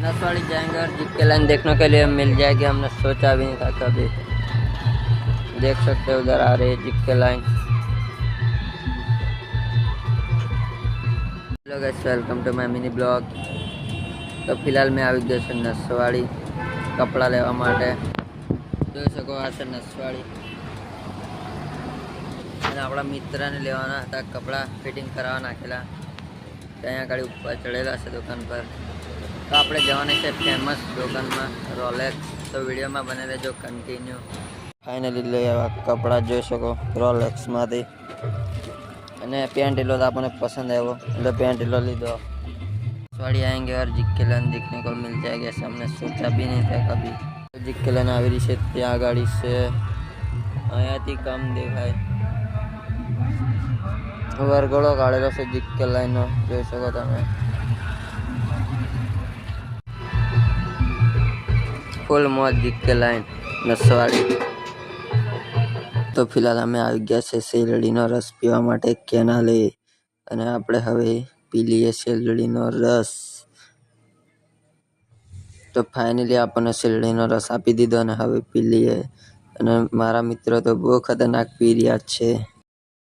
नसवाड़ी जाएंगे और जीप के लाइन देखने के लिए मिल जाएगी। हमने सोचा भी नहीं था कभी। देख सकते हो उधर आ रही है जीप के लाइन। Hello guys, welcome to my mini blog. तो फिलहाल मैं આવી ગયો છું નસવાડી કપડાં લેવા માટે। જોઈ શકો આ છે નસવાડી અને આપણા મિત્રને લેવાના હતા કપડાં ફિટિંગ કરાવવા નાખેલા। ત્યાં આગળ ઉપર ચડેલા છે દુકાન પર। તો આપણે જવાના છે ફેમસ દુકાનમાં રોલેક્સ। તો વિડીયોમાં બને રહેજો કન્ટિન્યુ। ફાઇનલી લઈ આવ્યા કપડાં, જોઈ શકો રોલેક્સમાંથી। અને પેન્ટ લો तो आपने पसंद है वो, એટલે પેન્ટ लो लीधो। नसवाड़ी आएंगे और जीप के लाइन देखने को मिल जाएगी, ऐसा हमने सोचा भी नहीं था कभी। जीप के लाइन આવી રહી છે ત્યાં ગાડી છે, અહીંયાથી કમ દેખાય। વરઘોડો કાઢેલો છે જીપ કે લાઈનનો, જોઈ શકો તમે। ફૂલ મોજ જીપ કે લાઈન નસવાડી। તો ફિલહાલ અમે આવી ગયા છે શેરડીનો રસ પીવા માટે કેનાલે, અને આપણે હવે પી લઈએ શેરડીનો રસ। તો ફાઇનલી આપણને શેરડીનો રસ આપી દીધો અને હવે પી લઈએ। અને મારા મિત્રો તો બહુ ખતરનાક પી રહ્યા છે।